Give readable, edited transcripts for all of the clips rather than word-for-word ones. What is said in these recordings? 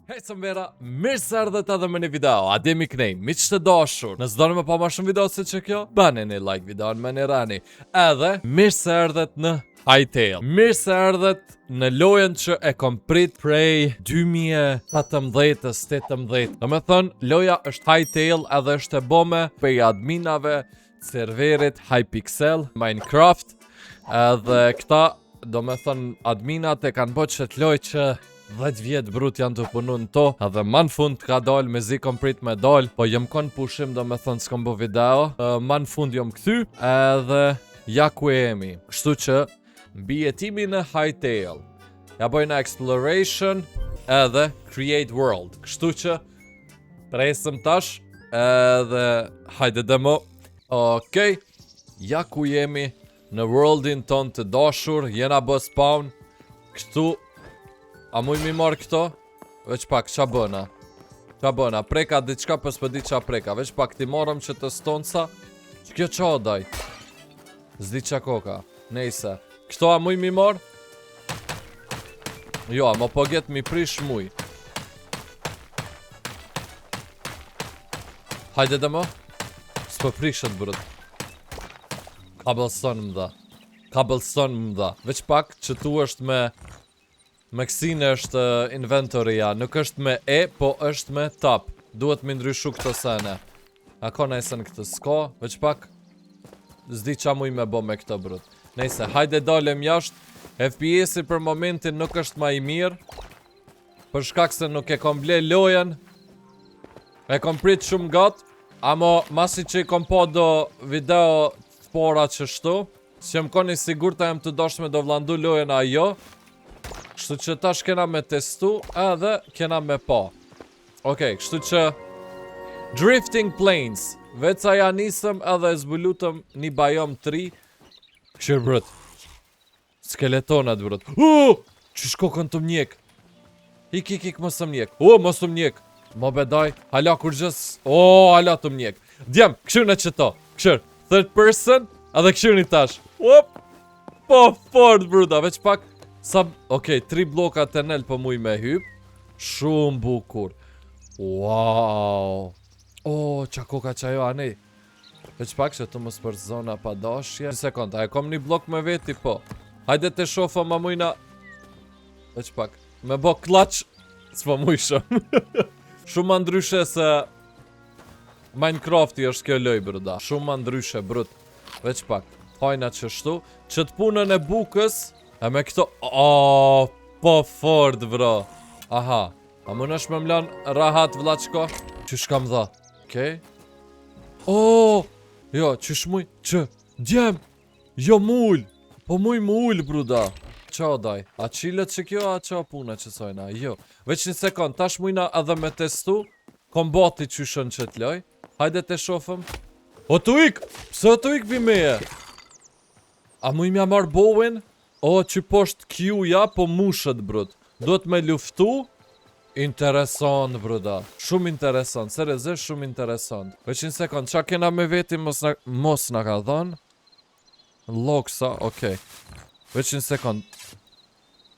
Hej së mbera, mirë se ardhët edhe me një video, Ademi Knej, miqë të dashur. Nësë doni me pa ma shumë video si që kjo, bani një like videon me një rani. Edhe, mirë se ardhët në Hytale. Mirë se ardhët në lojen që e kom prit prej 2017-18. Do me thënë, loja është Hytale edhe është e bome prej adminave serverit Hypixel, Minecraft. Edhe këta, do me thënë, adminat e kanë bërë që të loj që 10 vjetë brut janë të punu në to. Edhe ma në fund ka dal, me zi kom prit me dal. Po jem kon pushim, do me thënë s'kom bu video. Ma në fund jom këthy. Edhe ja ku e jemi. Kështu që mbi jetimi në Hytale ja bojna exploration edhe create world. Kështu që presëm tash. Edhe hajde demo. Okej, ja ku jemi në worldin ton të dashur. Jena bë spawn. Kështu a muj mi marrë këto? Veç pak, qa bëna? Qa bëna? Preka diçka për s'pëdi qa preka. Veç pak ti marrëm që të stonca. Që kjo qa odaj? Zdi qa koka. Nejse. Këto a muj mi marrë? Jo, më po get mi prish muj. Hajde dhe më? S'po prishet brët. Cobblestone më dha. Cobblestone më dha. Veç pak që tu është me kësine është inventoria, nuk është me E, po është me tab. Duhet me ndryshu këto sene. A ka nejse në këtë s'ka, veç pak zdi qa muj me bo me këto brut. Nejse, hajde dalem jashtë. FPS-i për momentin nuk është ma i mirë. Për shkak se nuk e kom ble lojen. E kom prit shumë gatë. Amo, masi që i kom po do video të pora që shtu, që më koni sigur të jem të dashme do vlandu lojen a jo. Kështu që tash kena me testu edhe kena me pa. Okej, kështu që Drifting Plains. Veca ja nisëm edhe e zbulutëm një bajom 3. Këshirë brët. Skeletonat brët. Qysh kokën të mjek. Ik, mos të mjek. Mos të mjek. Mo bedaj. Hala kur gjës. Hala të mjek. Djem, këshirë në qëto. Këshirë. Third person. Edhe këshirë një tash. Po fort bruda. Veç pak. Okej, 3 blokat të nel për muj me hyp. Shumë bukur. Wow. Qa koka qa jo anej. Veç pak që të mos për zona pa dashje. Një sekund, a e kom një blok me veti po. Hajde të shofa ma mujna. Veç pak. Me bo klaq. S'po muj shumë. Shumë ma ndryshe se Minecrafti është kjo loj bruda. Shumë ma ndryshe brut. Veç pak. Hajna që shtu. Që të punën e bukës. E me këto... po fort, bro. Aha. A më nësh me mlan rahat vlaqko? Qysh kam dha? Okej. Jo, qysh muj? Që? Djem! Jo mull! Po muj mull, bruda. Qa daj? A qilët që kjo, a qa puna që sojna? Jo. Veç një sekund, tash mujna edhe me testu. Kombati qyshën që t'loj. Hajde të shofëm. O të ik! Pse o të ik bimeje? A muj mja marrë bowen? Që posht Q-ja, po mushët, brud. Duhet me luftu. Interesant, bruda. Shumë interesant. Serezisht shumë interesant. Veç një sekund, qa kena me veti mos na ka dhonë? Loksa, okej. Veç një sekund.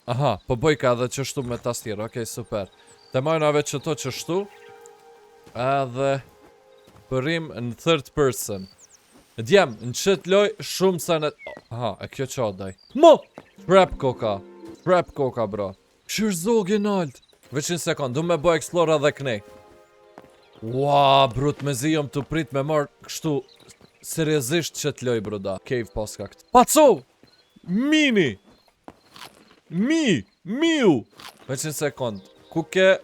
Aha, po bojka edhe qështu me tastier. Okej, super. Te majnave që to qështu. Edhe përim në third person. Djem, në qëtë loj shumë se në... Aha, e kjo qa daj. Mo! Trap koka. Trap koka, bro. Këshirë zogin alt. Veç një sekund, du me bo explora dhe knej. Ua, brut, me zi jom të prit me marrë kështu seriosisht qëtë loj, bruda. Cave paska këtë. Paco! Mini! Miu! Veç një sekund. Ku ke...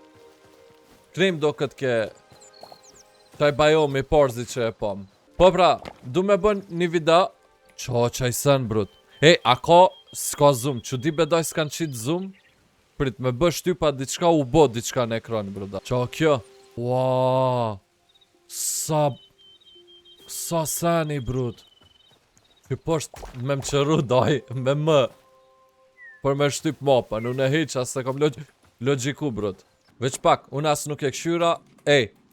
Krim do këtë ke... Taj bajomi parzi që e pom. Po pra, du me bën një video. Qaj sen, brut. A ka s'ka zoom. Që di bedaj s'kan qitë zoom. Prit me bë shtypa diçka u bo diçka në ekran, bruda. Qa kjo? Wow. Sa seni, brut. Ky posht me më qëru daj. Me më. Për me shtyp mapa. Unë e heqa se kom logiku, brut. Veç pak, unë as nuk e këshyra.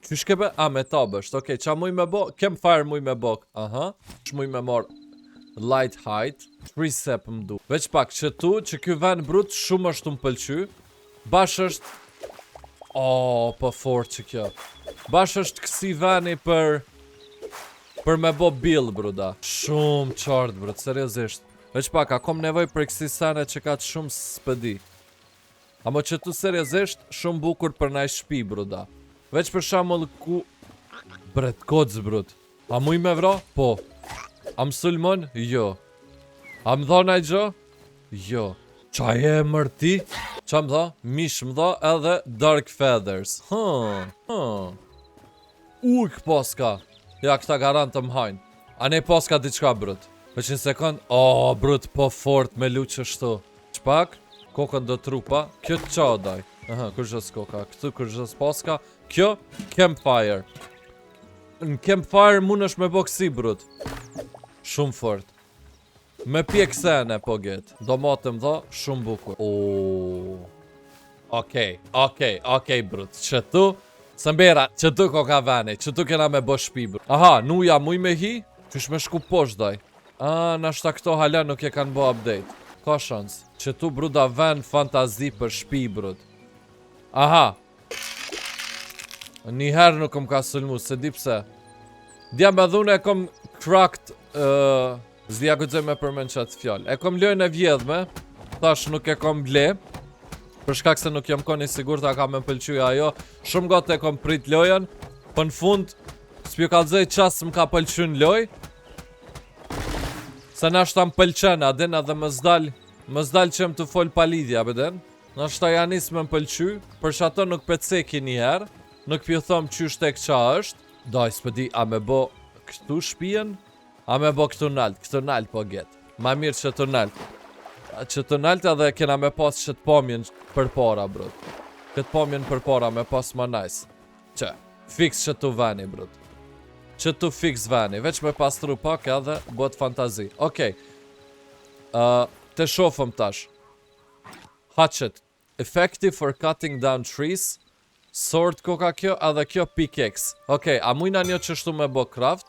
Qysh kebe? Me tab është. Okej, qa muj me bo? Campfire muj me bo. Aha. Sh muj me mor light height. Precept më du. Veç pak, që tu, që kjo ven brut shumë është të më pëlqy. Bash është O, po fort që kjo. Bash është kësi veni për me bo bill, bruda. Shumë qartë, brud, seriosisht. Veç pak, a kom nevoj për kësi sene që ka të shumë s'pëdi. Amo që tu seriosisht, shumë bukur për naj shpi, bruda. Veç për shamull ku... Bret, kodz, brud. A muj me vra? Po. A më sulmon? Jo. A më dha naj gjo? Jo. Qa e mërti? Qa më dha? Mish më dha edhe Dark Feathers. Ujk poska. Ja, këta garant të më hajnë. A ne poska diçka, brud. Veç një sekund. O, brud, po fort me lu që shtu. Qpak? Kokën do trupa. Kjo të qa daj. Aha, kërgjës koka. Këtu kërgjës poska. Kjo, campfire. Në campfire mund është me bo kësi, brud. Shumë fort. Me pjek sene, po get. Do matëm dha, shumë bukur. Okej, brud. Që tu, sëmbera, që tu ko ka veni. Që tu kena me bo shpi, brud. Aha, nuja muj me hi, qysh me shku posh daj. Nashta këto hala nuk e kanë bo update. Ka shans. Që tu, bruda, ven fantazi për shpi, brud. Aha. Njëherë nuk kom ka sulmu, se di pse. Dja me dhune e kom cracked, zdia gudzoj me përmen qatë fjall. E kom lojnë e vjedhme, tash nuk e kom ble, për shkak se nuk jam koni sigur ta ka me pëlqyja ajo. Shumë gotë e kom prit lojën, për në fund, s'pjo kalzoj qas më ka pëlqyn loj, se nashta më pëlqen, adin edhe më zdal që më të fol palidhja, bedin. Nashta janis me më pëlqy, për që ato nuk peceki njëherë. Nuk pjo thom qysh tek qa është. Daj, s'pëdi, a me bo këtu shpijen? A me bo këtu nalt po get. Ma mirë që të nalt. Që të nalt edhe kena me pas që të pomjen për para, brud. Këtë pomjen për para me pas ma nice. Që, fix që tu veni, brud. Që tu fix veni, veç me pas tru pak edhe bot fantazi. Okej. Të shofëm tash. Hatchet. Effective for cutting down trees. Sword koka kjo, edhe kjo pickaxe. Okej, a mujna një qështu me bo craft?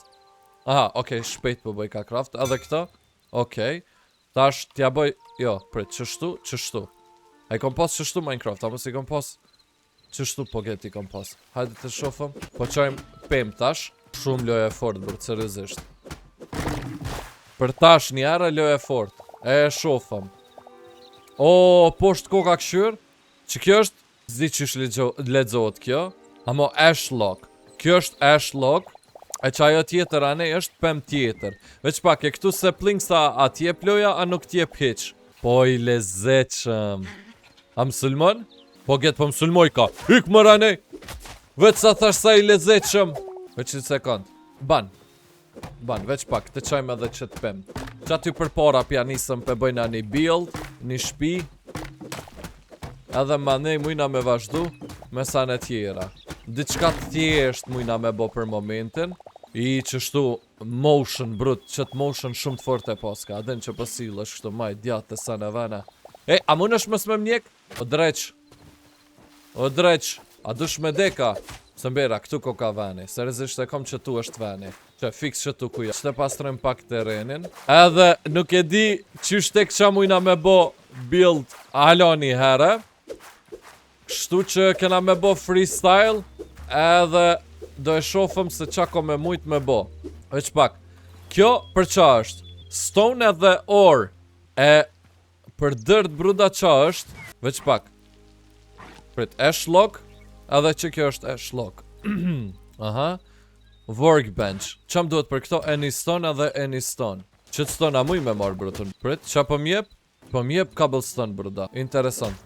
Aha, okej, shpejt po bëj ka craft. Edhe këto? Okej. Tash t'ja bëj... Jo, prit, qështu. A i kom pas qështu Minecraft, apo si kom pas... Qështu po geti kom pas. Hajde të shofëm. Po qajmë pem tash. Shumë loje fort, bërë, seriosisht. Për tash njëra loje fort. E shofëm. O, poshtë koka këshyr. Që kjo është... Zdi që lexohet kjo. Amo ashlock. Kjo është ashlock. E që ajo tjetër ane është pem tjetër. Veç pak e këtu se plingsa a tjep loja a nuk tjep hiq. Po i lezeqëm. A mësulmon? Po get po mësulmoj ka. Hik më rane. Veç sa thash sa i lezeqëm. Veç një sekund. Ban, veç pak. Të qajmë edhe që të pem. Që aty për para pja nisëm pe bëjna një build. Një shpi. Edhe ma nej mujna me vazhdu me sa në tjera. Diçka të thjesht mujna me bo për momentin. I qështu motion brut, qëtë motion shumë të fort e paska. Adin që pësil është kështu maj djatë të sa në vene. E, a mun është mës me mjek? O dreq. A dush me deka? Sëmbera, këtu ko ka veni. Seriosisht e kom që tu është veni. Që fix që tu kuja. Qëte pastrojmë pak terenin. Edhe nuk e di qysh tek qa mujna me bo build haloni herë. Kështu që kena me bo freestyle. Edhe do e shofëm se qa ko me mujt me bo. Veç pak. Kjo për qa është? Stone edhe ore. E për dërt bruda qa është? Veç pak. Prit, ashlock. Edhe që kjo është ashlock. Aha. Workbench. Qa më duhet për këto? Any stone edhe any stone. Qëtë stone a muj me marrë brutun. Prit, qa po mjep? Po mjep cobblestone bruda. Interesant.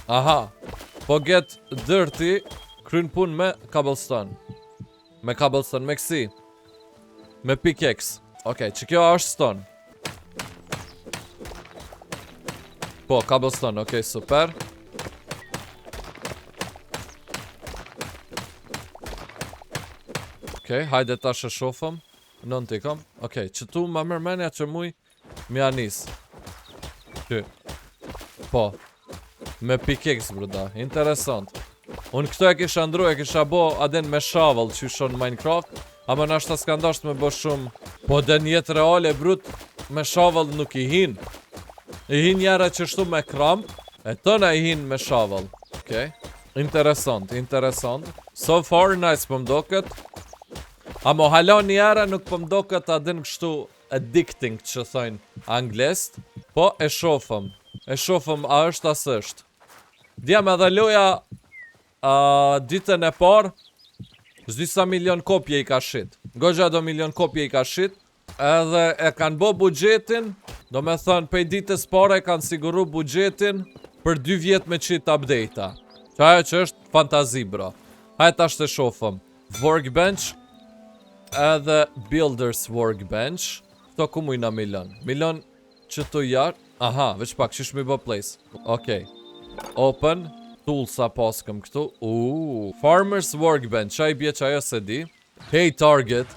Aha. Po get dirty. Kryn pun me cobblestone. Me cobblestone, me kësi. Me pickaxe. Okej, që kjo është stone. Po, cobblestone, okej, super. Okej, hajde ta shë shofëm. Nën t'i kom. Okej, që tu ma mërmenja që muj mi anis. Që. Po. Me pickaxe, bruda. Interesant. Unë këto e kisha ndru, e kisha bo adin me shovel që shonë Minecraft. Ama nashta s'ka ndasht me bo shumë. Po den jetë reale, brut, me shovel nuk i hin. I hin njëra që shtu me kramp. E tëna i hin me shovel. Okej. Interesant, interesant. So far, nice po mdoket. Amo hala njëra nuk po mdoket adin kështu addicting që thojnë anglist. Po e shofëm. E shofëm a është as është. Djem edhe loja ditën e parë. Zdi sa milion kopje i ka shit. Gogja do milion kopje i ka shit. Edhe e kanë bo bugjetin. Do me thënë pej ditës pare e kanë siguru bugjetin për 2 vjet me qit update-a. Qaja që është fantazi, bro. Hajta është të shofëm. Workbench. Edhe Builders Workbench. Këto ku mujna milion. Milion që të jarë. Aha, veç pak, qish mi bë place. Okej. Open. Toolsa paskëm këtu. Farmers Workbench. Qa i bje që ajo se di. Hey target.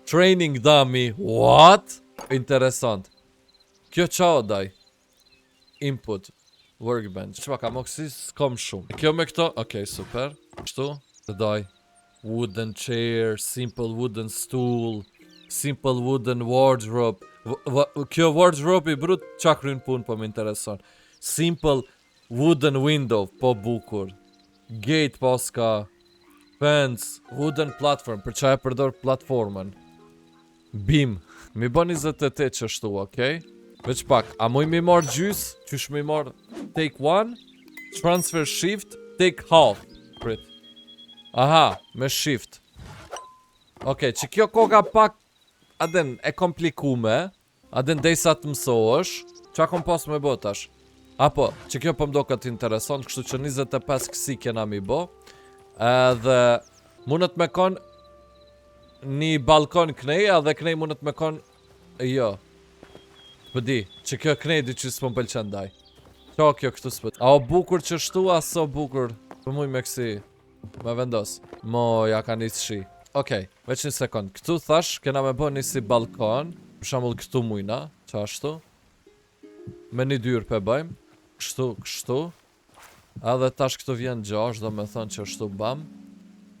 Training dummy. What? Interesant. Kjo qa o daj? Input. Workbench. Qëpa ka moksis? Kom shumë. Kjo me këto? Okej, super. Kështu? Të daj. Wooden chair. Simple wooden stool. Simple wooden wardrobe. Kjo wardrobe i brut qa kryn pun po më intereson. Simple wooden window. Po bukur. Gate paska. Fence. Wooden platform. Për qa e përdor platformën. Beam. Mi bon 28 qështu, okej? Veç pak, a muj mi marr gjys? Qysh mi marr take 1? Transfer shift? Take half. Prit. Aha, me shift. Okej, që kjo koka pak aden e komplikume. Aden dejsa të mësohësh. Qa kom pas me botash? Apo, që kjo po mdo këtë interesant. Kështu që 25 kësi kena mi bo. Edhe mundet me kon një balkon knej. Edhe knej mundet me kon jo. Pëdi, që kjo knej di që s'po më pëlqen daj. Qa kjo këtu s'pët. A o bukur që shtu, a so bukur. Për muj me kësi. Me vendos. Mo, ja ka njës shi. Okej, veç një sekund. Këtu thash, kena me bo një si balkon. Për shambull këtu mujna. Qa ashtu. Me një dyrë pe bëjmë. Kështu, kështu. Edhe tash këtu vjen gjash, do me thonë që shtu bam.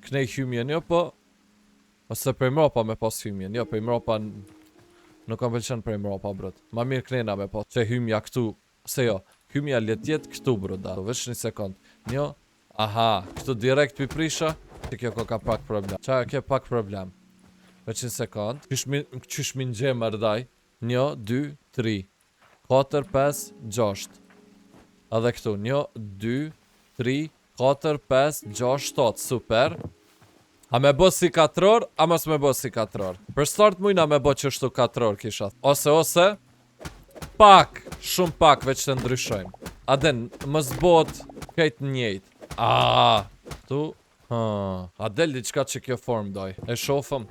Knej hymjen, jo po. Ose për mropa me pas hymjen. Jo, për mropa... Nuk kam pëlqen për mropa, brot. Ma mirë knena me po. Që hymja këtu. Se jo, hymja letjet këtu, brot. Da. Vesh një sekund. Njo. Aha, këtu direkt për prisha. Që kjo ko ka pak problem. Qa ke pak problem. Vesh një sekund. Qysh min gjemër daj. 1, 2, 3 4, 5, 6. Edhe këtu. 1, 2, 3 4, 5, 6, 7. Super. A me bo si 4, a mos me bo si 4. Për start mujna me bo qështu 4 kisha. Ose, pak, shumë pak veç të ndryshojmë. Aden, mës bot kejt njejt. Tu, Adel diçka që kjo form doj. E shofëm.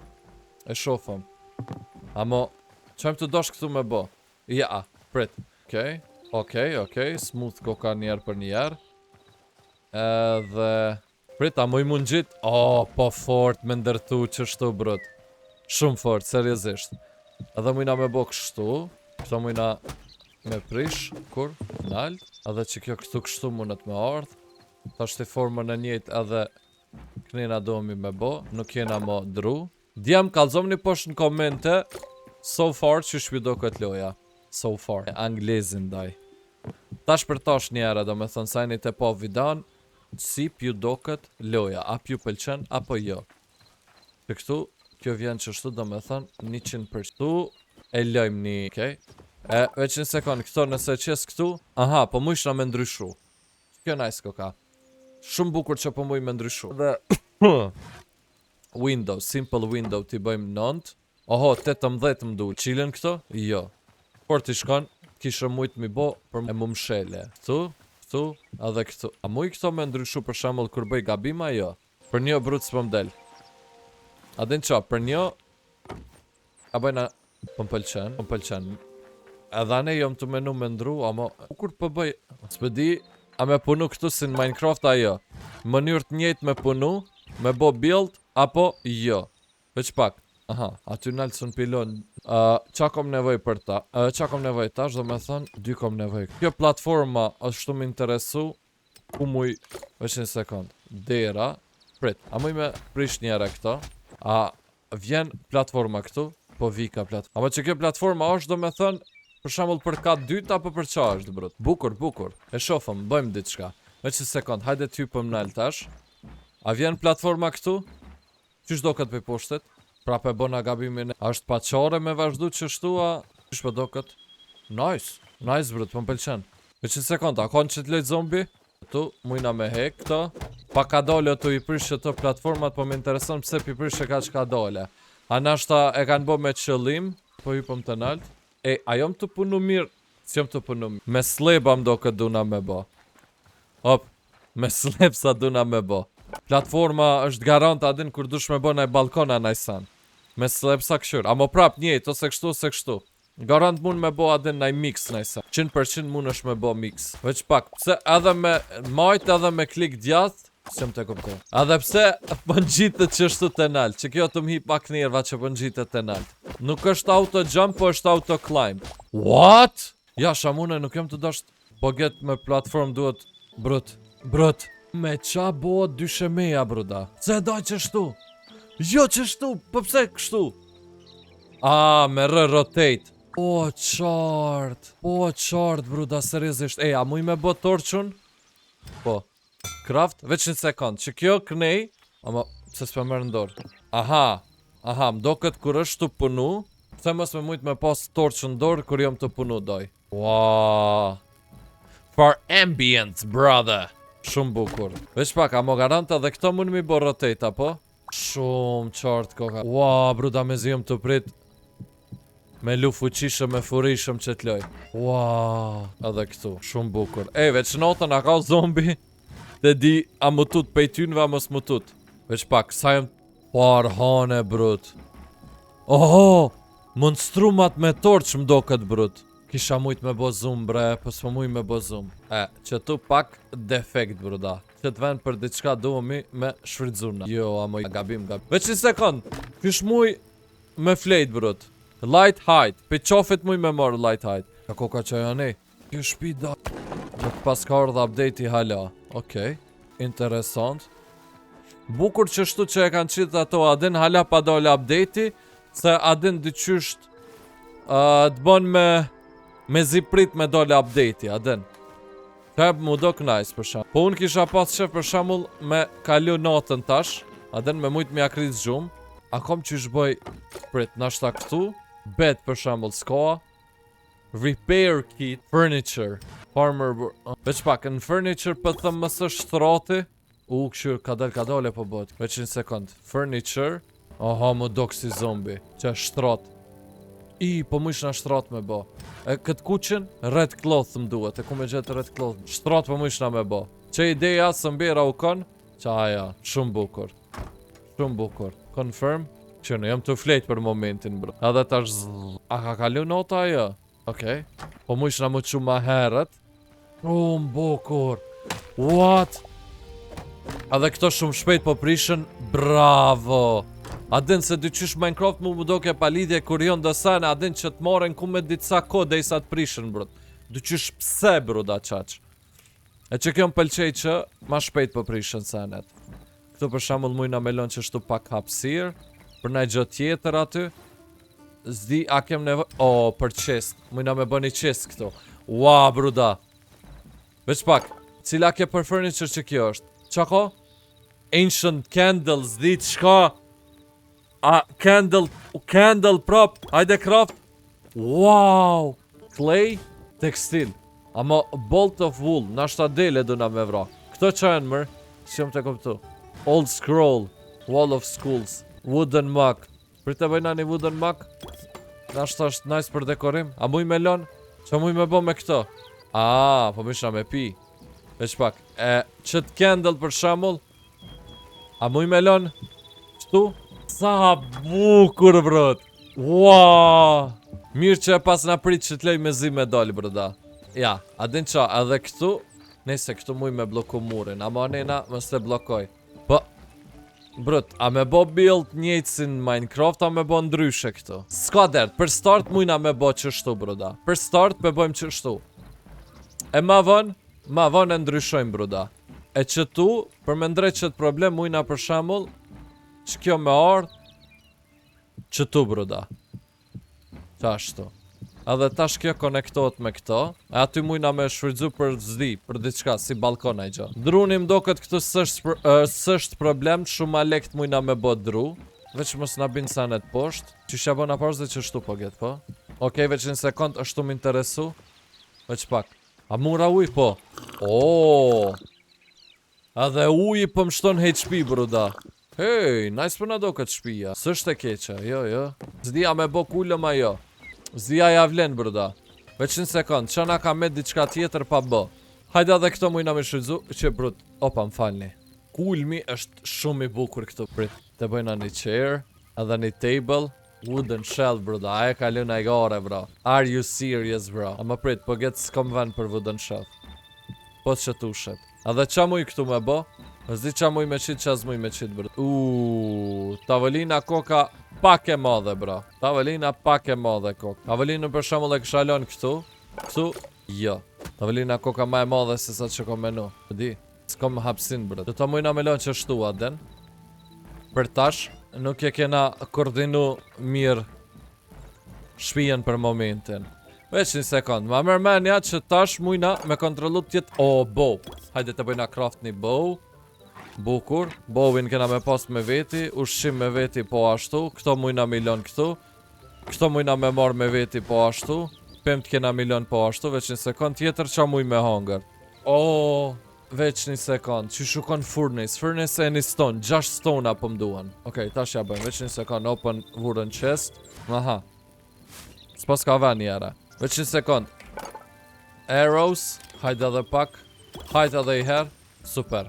Amo, qëmë të dosh këtu me bo? Ja, prit. Okej, smooth koka njerë për njerë. Edhe... Prit, a muj mund gjit? Po fort me ndërtu qështu brot. Shumë fort, seriosisht. Edhe mujna me bo kështu. Këto mujna me prish. Kur? Nalt. Edhe që kjo këtu kështu mundet me ardh. Ta shti formën e njët edhe knina domi me bo. Nuk jena mo dru. Djem, kalzom një posh në komente. So far që shpido këtë loja. So far. Anglezin daj. Tash për tash njera do me thënë sajnit e po vidan. Si pju doket loja, a pju pëlqen apo jo. Që këtu, kjo vjen qështu do me thënë 100%. Tu e lojmë një, okej. Veç një sekund, këto nëse qes këtu. Aha, po mu ishna me ndryshu. Kjo nice koka. Shumë bukur që po mu i me ndryshu. Dhe window, simple window t'i bëjmë 9. Oho, 18 më du. Qilën këto? Jo. Por t'i shkon, kishë mujt mi bo për e mu mshele. Këtu, edhe këtu. A muj këto me ndryshu për shembull kur bëj gabima, jo. Për një brut s'po m'del. A din qa, për një... A bëjna... Po m'pëlqen. Edhe ane jom të menu me ndru, ama... Kur po bëj... S'pëdi, a me punu këtu si në Minecraft, a jo. Mënyrë të njëjtë me punu, me bo build, apo jo. Veç pak. Aha, aty nalë së në pilon. Qa kom nevoj për ta? Qa kom nevoj tash, do me thënë, 2 kom nevoj. Kjo platforma është shumë interesu. Ku muj... Veç një sekund. Dera. Prit, a muj me prish njëre këto. A vjen platforma këtu. Po vika platforma. Ama që kjo platforma është, do me thënë, për shembull për kat 2 apo për qa është, brot. Bukur. E shofëm, bëjmë diçka. Veç një sekund, hajde ty për mnel tash. A vjen platforma këtu? Qysh do këtë për poshtet? Pra pe bona gabimin. A është paqare me vazhdu që shtua? Qysh për do këtë? Nice, nice brut, për më pëlqen. Veç një sekund, a konë që t'lejt zombi? Tu, mujna me hek këto. Pa ka dole tu i prish të platformat, po më intereson pse pi prish ka që ka dole. A nashta e kanë bo me qëllim, po ju pëm të nalt. E, a jom të punu mirë? Si jom të punu mirë? Me sleba mdo këtë duna me bo. Hop, me sleb sa duna me bo. Platforma është garant adin kur dush me bo naj balkona naj san. Me sleb sa këshur. A mo prap njët, ose kështu. Garant mund me bo adin naj mix naj san. 100% mund është me bo mix. Veç pak, pse edhe me majt edhe me klik djath, se më të kuptoj. Edhe pse pën gjitët që shtu të nalt, që kjo të m'hip pak njerva që pën gjitët të nalt. Nuk është auto jump, po është auto climb. What? Ja, shamune, nuk jam të dasht. Po get me platform duhet brut. Me qa bo dyshemeja, bruda. Se doj që shtu? Jo që shtu, po pse kështu? A, me rotate. Po qartë, bruda, seriosisht. E, a muj me bo torqun? Po. Craft, veç një sekund. Që kjo kënej, ama, se s'pe mërë ndorë. Aha, mdo këtë kur është të punu, pëthe mos me mujt me pas torqun ndorë, kur jom të punu doj. Wow. For ambience, brother. Shumë bukur. Veç pak, a mo garanta dhe këto mund mi bo rotate, apo? Shumë qartë koka. Wow, bruda me zi jom të prit. Me lu fuqishëm, me furishëm që t'loj. Wow, edhe këtu, shumë bukur. E, veç notën a ka zombi, dhe di a mutut pejtynve a mos mutut. Veç pak, sa jem parhane, brut. Oho, monstrumat me torç mdo këtë brut. Kisha mujt me bo zoom, bre, pës më mujt me bo zoom. E, që tu pak defekt, bruda. Që t'ven për diçka duhemi me shfridzuna. Jo, a moj gabim. Veç një sekund, kish muj me flejt, brut. Light height, pe qofit muj me marrë light height. Ka koka që janë e? Kjo shpi da. Që pas ka ardhë update i hala. Okej, interesant. Bukur që shtu që e kanë qitë ato, adin hala pa dole update-i, se adin dyqysht të bon me ziprit me dole update-i, adin. Teb mu do knajs për shamull. Po unë kisha pas shef për shamull me kalu natën tash, adin me mujt me akrit zgjumë. A kom që shboj prit, nashta këtu. Bed për shambull s'ka. Repair kit. Furniture. Farmer. Veç pak, në furniture për thëmë mësë shtrati. Këshur, ka dole po bot. Veç një sekund. Furniture. Aha, mu dok si zombi. Që shtrat. Po mu ishna shtrat me bo. E këtë kuqin, red cloth më duhet. E ku me gjithë red cloth. Shtrat po mu ishna me bo. Që ideja së mbira u kon. Që aja, shumë bukur. Shumë bukur. Confirm. Që në jam të flejt për momentin, bro. Edhe tash zll. A ka kalu nota ajo? Okej. Po mu ishna mu që ma herët. Bukur. What? Edhe këto shumë shpejt po prishën. Bravo. Adin se dyqysh Minecraft mu doke pa lidhje kur jonë dësane. Adin që të moren ku me dica kod dhe i sa të prishën, bro. Dyqysh pse, bro, da qaq. E që kjo më pëlqej që ma shpejt po prishën senet. Këtu për shambull mujna melon që shtu pak hapsir. Për naj gjë tjetër aty. Zdi a kem nevoj. Për qest. Mujna me bëni qest këtu. Ua, bruda. Veç pak. Cila ke për furniture që kjo është? Qa ko? Ancient candles. Zdi qka? Candle prop. Hajde craft. Wow. Clay. Tekstil. Ama bolt of wool. Nashta dele duna me vra. Këto që janë mërë? Që jam të kuptu. Old scroll. Wall of schools. Wooden mug. Për të bëjna një wooden mug. Nashta është nice për dekorim. A muj me lon? Që muj me bo me këto? Po misha me pi. Veç pak. Qët candle për shamull. A muj me lon? Qëtu? Sa bukur, brot. Wow. Mirë që e pas nga prit që t'lej me zi me doli, broda. Ja, adin qa, edhe këtu. Nese, këtu muj me bloku murin. Ama nena, mës të blokoj. Po, brot, a me bo build njëtë si në Minecraft, a me bo ndryshe këtu. Ska dert, për start mujna me bo qështu, broda. Për start me bojmë qështu. E ma vonë e ndryshojmë, broda. E që tu, për me ndrejt qëtë problem, mujna për shamull, që kjo me ardh, që tu, broda. Qashtu. Edhe tash kjo konektohet me këto. E aty mujna me shfrytzu për zdi, për diçka, si balkona i gjë. Druni më do këtë këtu s'është problem, shumë ma lekt mujna me bo dru. Veç mos na bin sanet poshtë. Qysha bona parës dhe që shtu po get, po? Okej, veç në sekund, është më interesu. Veç pak. A mura uj, po? Oooo. Edhe uj po më shton HP, bruda. Hej, nice për na do këtë shpija. S'është e keqa, jo. Zdia me bo kullëm a jo. Zdia javlen, bruda. Veç në sekund, që na ka me diçka tjetër pa bë. Hajde edhe këto mujna me shryzu, që brut. Opa, më falni. Kulmi është shumë i bukur këtu, prit. Të bëjna një chair, edhe një table. Wooden shelf, bruda. A e ka lëna i gore, bro. Are you serious, bro? A më prit, po get s'kom ven për wooden shelf. Po që tushet. Edhe qa muj këtu me bo? Zdi qa muj me qit, qa zmuj me qit, bro. Tavolina koka pak e madhe, bro. Tavolina pak e madhe koka. Tavolina për shembull e kisha lënë këtu. Këtu, jo. Tavolina koka ma e madhe se sa që kom menu. Di, s'kom hapsin, bro. Do ta mujna me lënë që shtu aden. Për tash, nuk e kena koordinu mirë shpijen për momentin. Veç një sekund, ma mërmenja që tash mujna me kontrolu tjetë. O, bow. Hajde të bëjna craft një bow. Bukur. Bowin kena me pas me veti. Ushqim me veti po ashtu. Këto mujna milion këtu. Këto mujna me marr me veti po ashtu. Pemt kena milion po ashtu. Veç një sekund tjetër qa muj me hunger. O, veç një sekund. Që shukon furnace. Furnace e një stone. 6 stone apo mduan. Okej, tash ja bëjmë. Veç një sekund. Open wooden chest. Aha. S'pas ka ven njëra. Veç një sekund. Arrows. Hajde edhe pak. Hajde edhe i her. Super.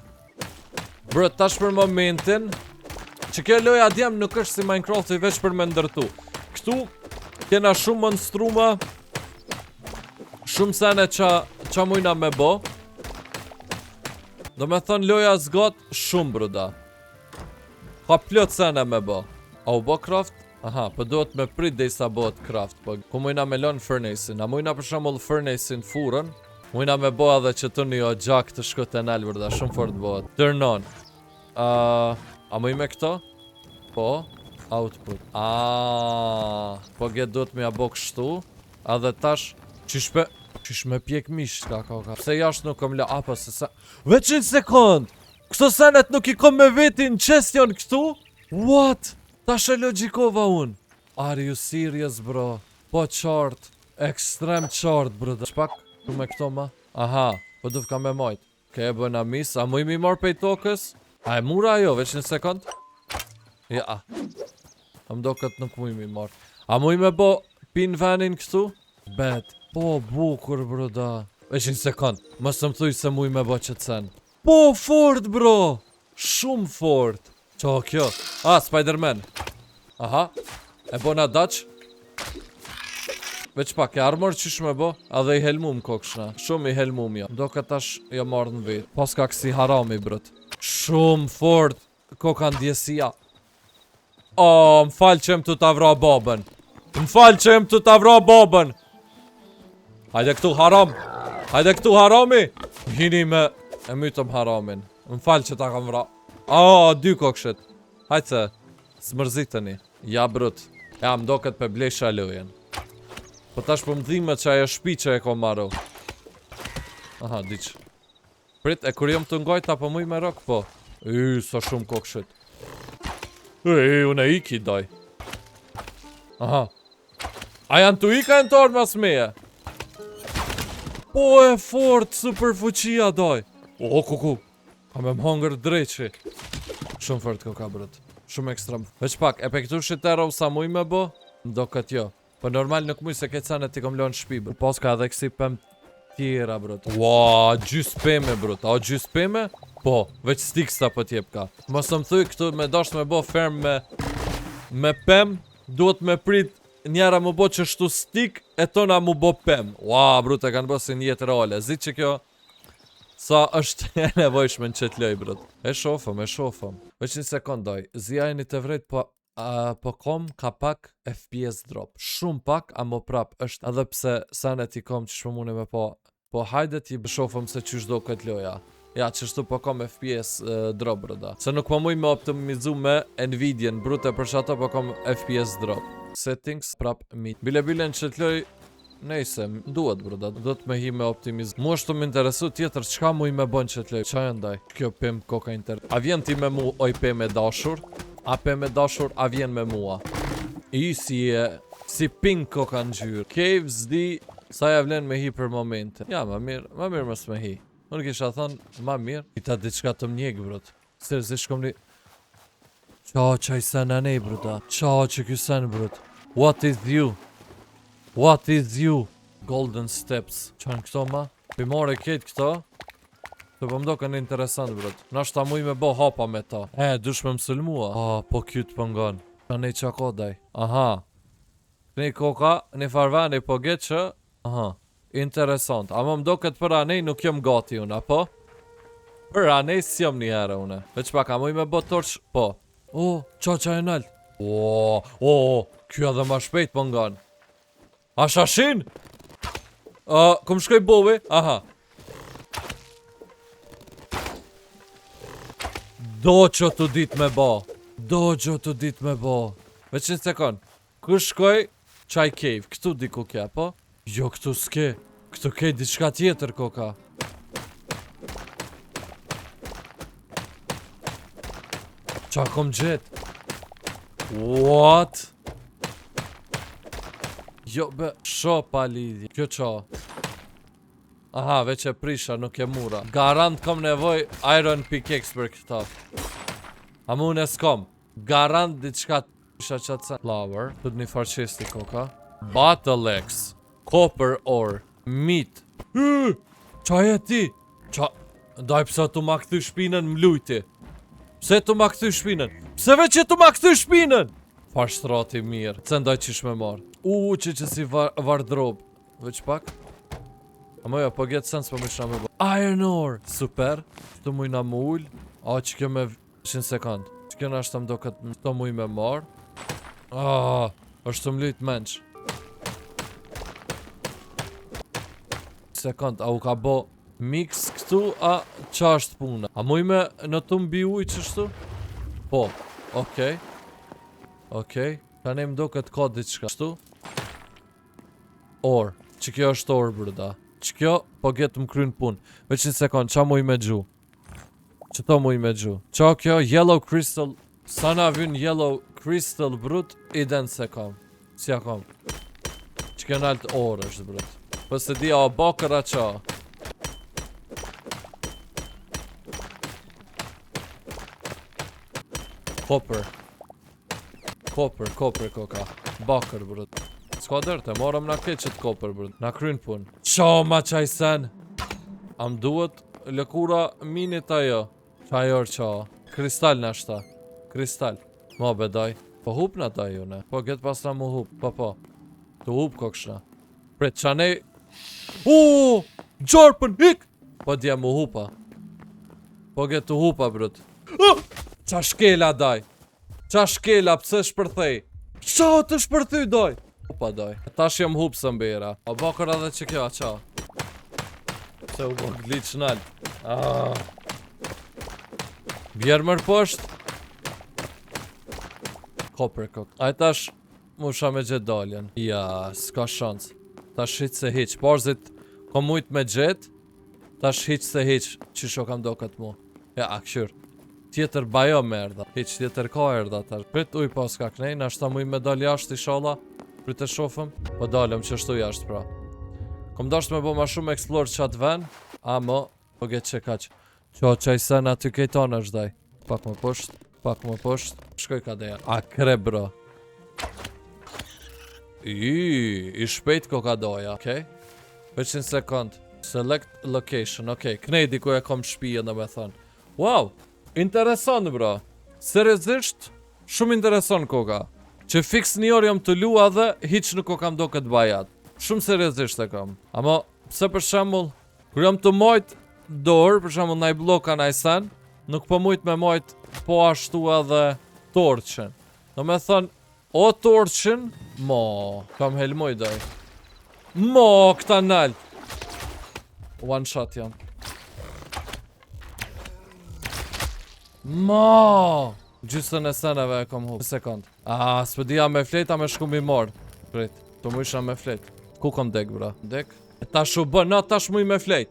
Bro, tash për momentin që kjo loja djem nuk është si Minecraft i veç për me ndërtu. Këtu kena shumë monstruma. Shumë sene qa mujna me bo. Do me thonë loja zgot shumë, bruda. Ka plot sene me bo. A u bo craft? Aha, po duhet me prit dhe i sa bohet craft. Po ku mujna me lon furnace-in. A mujna për shembull furnace-in furën. Mujna me bo edhe që të një o gjak të shkot e nalë, bruda. Shumë fort bohet. Turn on. A muj me këto? Po. Output. Po get duhet me ja bo kështu. A dhe tash Qish me pjek mish ka. Pse jashtë nuk kom la. Apo se sa. Veç një sekund. Kështo senet nuk i kom me veti në qestion këtu. What? Tash e logikova un. Are you serious, bro? Po qartë. Ekstrem qartë, bro. Shpak tu me këto ma. Aha. Po duf ka me majt. Ke e bëna mis. A muj mi marr pej tokës? A e mura ajo, veç një sekund? Ja. A mdo këtë nuk muj mi marr. A muj me bo pin venin këtu? Bet. Po bukur, broda. Veç një sekund. Mësë më thuj se muj me bo qëtë sen. Po fort, bro. Shumë fort. Qa kjo? Spider-Man. Aha. E bona Dutch. Veç pak, e armor qish me bo? A dhe i helmum kokshna. Shumë i helmum jo. Do këtash jo marrë në vetë. Pas ka kësi harami, brët. Shumë fort. Koka ndjesia. Më falë që jem të t'avra babën. Më falë që jem të t'avra babën. Hajde këtu haram. Hajde këtu harami. Hini me e mytëm haramin. Më falë që ta kam vra. 2 kokshet. Hajde se. Smërzitëni. Ja brut. Ja më do këtë pe blesha lojen. Po tash po më dhime që ajo shpi që e ko maru. Aha, diq. Prit, e kur jom të ngojt apo muj me rok, po. Sa shumë kokshet. Unë e iki, daj. Aha. A janë të ika e në torë mas meje? Po e fort, super fuqia, daj. Kuku. Ka me më hongër dreqi. Shumë fort koka, brët. Shumë ekstrem. Veç pak, e pe këtu shitero sa muj me bo? Do këtë jo. Po normal nuk muj se këtë sanet ti kom lonë shpi, brët. Pas ka edhe kësi pëm tjera, brët. Ua, gjys peme, brët. A gjys peme? Po, veç sticks ta po t'jep ka. Mos më thuj këtu me dasht me bo ferm me pem. Duhet me prit njera mu bo që shtu stick e tona mu bo pem. Ua, brët, e kanë bo si njetë reale. Zi që kjo sa është e nevojshme në qëtë loj, brët. E shofëm. Veç një sekundoj. Zia e një të vrejt po kom ka pak FPS drop. Shumë pak, a mo prap është edhe pse sanet i kom që shpëmune me po. Po hajde ti shofëm se qysh do këtë loja. Ja, qështu po kom FPS drop, brëda. Se nuk po muj me optimizu me Nvidia në brute, për që ato po kom FPS drop. Settings, prap mid. Bile në qëtë loj nejse, duhet broda, do të me hi me optimizm. Mu është të më interesu tjetër, qka mu i me bon që t'lej? Qa e ndaj? Kjo pëm koka A vjen ti me mu, oj pëm e dashur? A pëm e dashur, a vjen me mua? I si pink koka në gjyrë. Caves di, sa ja vlen me hi për momente. Ja, ma mirë mës me hi. Unë kisha thonë, ma mirë. I ta diçka të mnjek, brot. Seriozisht kom li... Qa i sen e nej, bruta. Qa që ky sen, brot. What is you? What is you? Golden Steps. Qanë këto ma? Pimore ketë këto. Të pëmdo kënë interesant, brot. Nash ta muj me bo hapa me ta. Dush me mësëllmua. Po kyt pëngon. Qa nej qa kodaj. Aha. Nej koka, një farvani po get që... Aha. Interesant. Ama mdo këtë për anej nuk jom gati unë, apo? Për anej s'jom një herë une. Veç pak, a muj me bo torç? Po. Qa e nalt? Kjo edhe ma shpejt pëngon. A shashin? Kom shkoj bovi? Aha. Do që të dit me bo. Veç një sekund. Kër shkoj, qaj cave. Këtu diku kja, po? Jo, këtu s'ke. Këtu ke diçka tjetër, koka. Qa kom gjet? What? Jo, sho pa lidhje. Kjo qa? Aha, veç e prisha, nuk e mura. Garant kom nevoj iron pickaxe për këta. A mu në s'kom. Garant diçka isha qatë sa. Flower. Tut një farqesti, koka. Battle axe. Copper ore. Meat. Qa e ti? Daj pësa tu ma këthy shpinën mlujti. Pse tu ma këthy shpinën? Pse veç që tu ma këthy shpinën? Fashtrati mirë. Se ndaj qish me marë. Që si vardrob. Veç pak. Amo jo, po get sens po më shna me bo. Iron ore. Super. Të mujna më ull. Që kjo me 100 sekund. Që kjo në ashtë të mdo këtë të muj me marë. është të mlujt menç. Sekund, a u ka bo mix këtu, qa është puna? A muj me në të mbi uj qështu? Po, okej. Ka ne mdo këtë ka diçka. Qështu? Or, që kjo është or, brda. Që kjo, po getë më krynë pun. Veç një sekund, qa muj me gju? Që to muj me gju? Qa kjo, yellow crystal. Sa na vyn yellow crystal, brut, i den se kam. Si ja kam. Që kjo nalt or është, brut. Po se di, a bakër a qa? Copper, koka. Bakër, brut. S'ka dërte, morëm na këtë qëtë copper, brut. Na kryn pun. Qa ma qaj sen? Am duhet lëkura minit ajo. Qaj orë qa? Kristal në ashta. Kristal. Ma bedaj. Po hup në ta ju, ne? Po këtë pas na mu hup. Po. Tu hup kokshna. Pret qanej... Gjarpën, hik! Po dje mu hupa. Po këtë tu hupa, brut. Qa shkela, daj? Qa shkela, pëse shpërthej? Qa të shpërthy, daj? Hupa, daj. Tash jam hup së mbira. O bakër edhe që kjo, qa? Se u bak glitch nalt. Bjerë mërë poshtë. Copper cook. Aj tash musha me gjet daljen. Ja, s'ka shans. Tash hiq se hiq. Parzit kom mujt me gjet. Tash hiq se hiq. Qisho kam do këtë mu. Ja, akëshyr. Tjetër bajo me erda. Hiq tjetër ka erda tash. Prit uj pas ka knej. Nashta muj me dal jashtë ishala. Prit e shofëm. Po dalëm që shtu jashtë pra. Kom dasht me bo ma shumë explore qatë ven. Amo, po get që kaq. Qaj sen aty kejton është daj. Pak më poshtë. Shkoj ka deja. Akre, bro. I shpejt ko ka doja. Okej. Veç një sekund. Select location. Okej. Knejdi ku e kom shpije në me thonë. Wow. Interesant, bro. Seriozisht, shumë interesant koka. Që fix një orë jam të lua dhe hiq nuk ko kam do këtë bajat. Shumë seriozisht e kam. Amo, pse për shembull, kur jam të mojt dorë, për shembull naj bloka naj sen, nuk po mujt me mojt po ashtu edhe torqen. Do me thënë, o torqen, kam helmoj daj. Këta nalt. One shot jam. Gjysën e seneve e kom hup. Sekund. S'pëdia me flet, a me shku mi mor. Prit, të mu isha me flet. Ku kom dek, bro? Dek? E tash u bë, na tash muj me flejt.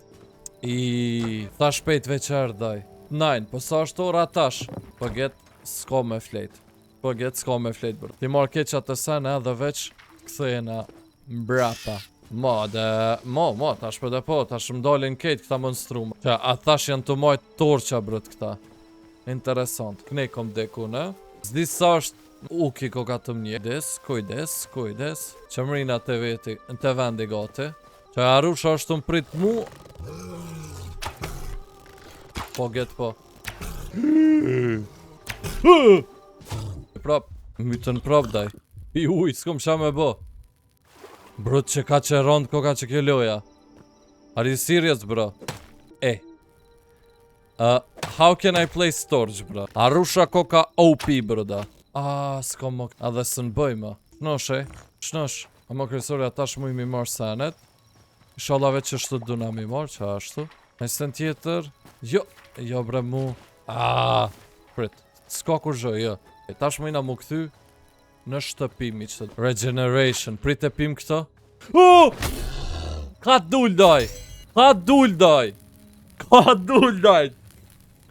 Tash shpejt veqer, daj. 9, po sa është ora tash? Po get, s'ko me flejt. Po get, s'ko me flejt, bro. Ti marrë keqa të sene edhe veç këthejna mbrapa. Tash për dhe po, tash më dalin ketë këta monstrume. Qa, a tash janë të majtë torqa, bro, këta. Interesant. Kënej kom deku, ne? Zdi sa është uki ko ka të mnje. Kujdes. Qëmrina të veti, në të vendi gati. Qa, Arusha është të më prit mu. Po, get po. Prap, mytën prap, daj. I uj, s'kom qa me bo. Brut që ka që rond, ko ka që kjo loja. Are you serious, bro? How can I play storage, bro? Arusha ko ka OP, bro, da. S'kom më... A dhe së në bëjma. Shnosh. A më kërësori atash mu i mi marë senet. Shalave që shtu duna mi marë, që ashtu. Me sen tjetër... Jo, bre, mu... Prit. S'ka kur zhë, jo. Tash mu i na mu këthy në shtëpimi që të... Regeneration. Prit e pim këto. Ka dull, daj.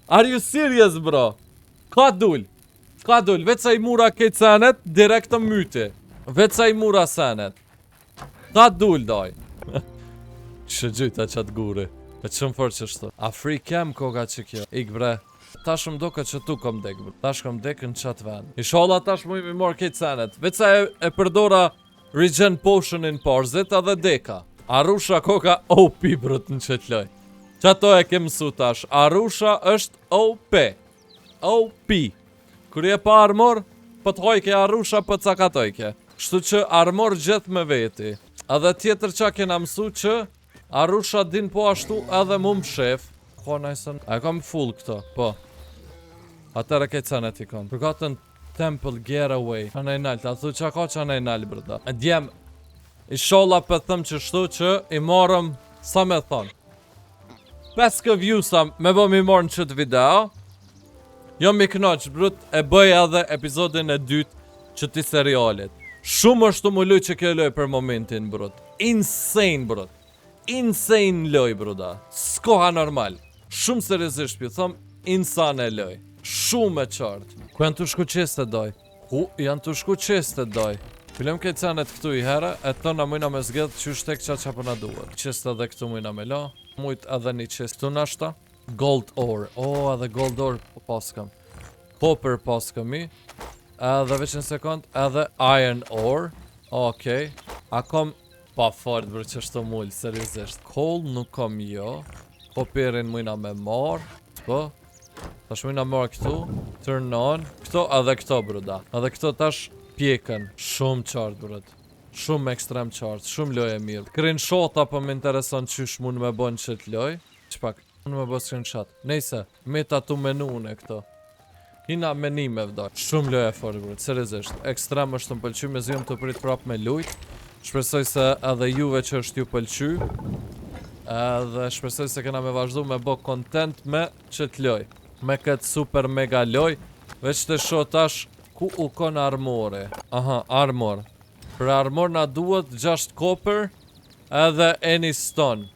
Are you serious, bro? Ka dull. Veç sa i mura këtë senet, direkt të myti. Veç sa i mura senet. Ka dull, daj. Që gjyta qatë guri. E që më fërë që shto. Afrikem koga që kjo. Ik, bre. Tash më doke që tu kom dek, bro. Tash kom dek në qatë vend. Ishala tash mu i mi marë këtë senet. Veç sa e përdora regen potionin parzit edhe deka. Arusha koka OP, bro, në qëtë loj. Qa to e ke mësu tash? Arusha është OP. Kër je pa armor, për të hojke Arusha për të cakatojke. Kështu që armor gjithë me veti. Edhe tjetër qa kena mësu që Arusha din po ashtu edhe mu më shef. Ko najsen... A kam full këto, po. Atër e kejtë sanet i kom. Përgatën Temple Getaway. Qa nej nalë, ta thu qa ka qa nej nalë, brëda. E djem, i sholla për thëm që shtu që i marëm, sa me thonë. 5 viewsa me bëm i marë në qëtë video. Jo mi knoq, brut, e bëj edhe episodin e dytë që ti serialit. Shumë është të më luj që kjo loj për momentin, brut. Insane, brut. Insane loj, bruda. S'koha normal. Shumë seriosisht pju, thëm, insane loj. Shumë e qartë. Ku janë të shku qeste doj? Janë të shku qeste doj. Filem këtë canet këtu i herë, e tëna mujna me zgedh që shtek qa që përna duhet. Qeste edhe këtu mujna me la. Mujt edhe një qeste të nashta. Gold ore. Edhe gold ore paskëm. Copper paskëm i. Edhe veç në sekund, edhe iron ore. Okej. A kom pa fort bërë që shto mullë, seriosisht. Coal nuk kom jo. Copperin mujna me marë. Po. Tash mujna marë këtu. Turn on. Këto edhe këto bruda. Edhe këto tash pjekën. Shumë qartë brud. Shumë ekstrem qartë. Shumë loj e mirë. Screenshot apo më intereson qysh mund me bon qëtë loj. Qpak? Mund me bo screenshot. Nejse. Meta tu menun e këto. Hina menime vdoj. Shumë loj e fort brud. Seriosisht. Ekstrem është të më pëlqy. Me zhjom të prit prap me lujt. Shpresoj se edhe juve që është ju pëlqy. Edhe shpresoj se kena me vazhdu me bo content me qëtë loj. Me këtë super mega loj. Veç të shoh tash ku u kon armore. Aha, armor. Për armor na duhet 6 copper edhe any stone.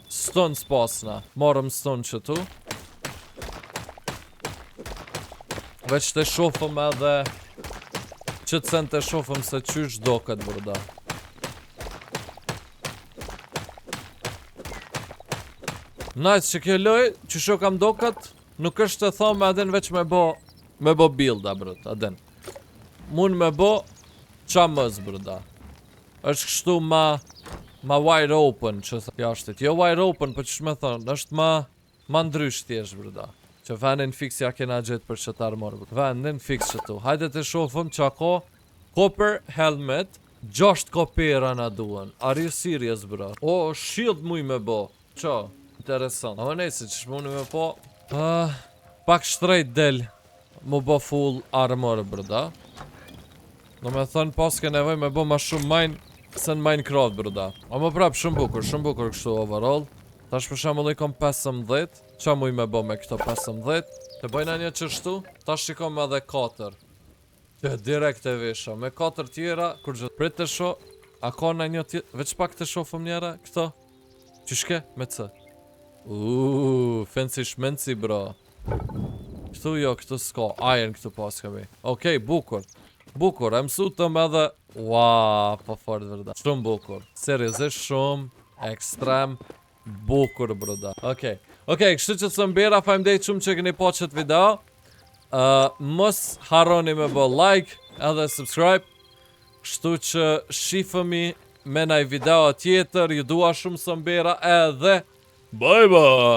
Stone s'pasna. Morëm stone që tu. Veç të shofëm edhe që të sen të shofëm se qysh do këtë burda. Nice që kjo loj, që sho kam do këtë, nuk është të thome adin veç me bo builda, brët, adin. Mun me bo qa mës, brëda. është kështu ma wide open, që thë jashtit. Jo wide open, për që shme thonë, është ma ndrysh thjesht, brëda. Që venin fix ja kena gjithë për që të armor, brëda. Venin fix që tu. Hajde të shofëm që ako, copper helmet, 6 kopera na duen. Are you serious, bro? O, shield muj me bo. Qa? Interesant. Ama nejse që shmuni me po pak shtrejt del mu bo full armor, brëda. Do me thënë pas ke nevoj me bo ma shumë mine se në Minecraft, brëda. Ama prap shumë bukur kështu overall. Tash për shemull i kom 15. Qa muj me bo me këto 15? Të bojna një qështu, tash shikom edhe 4. Që direkt e visha. Me 4 tjera, kur gjithë prit të sho, A ka në një tjetë? Veç pak të shofëm njëra, këto? Qyshke? Me C. Fancy shmenci, bro. Këtu jo, këtu s'ka. Iron këtu pas kemi. Okej, bukur. Bukur, e mësu të me dhe... Ua, po fort vërda. Shumë bukur. Seriozisht shumë, ekstrem, bukur, broda. Okej, kështu që të sëmbira, faleminderit shumë që keni po qëtë video. Mos harroni me bë like edhe subscribe. Kështu që shifëmi me naj video tjetër. Ju dua shumë sëmbira edhe... Bye bye!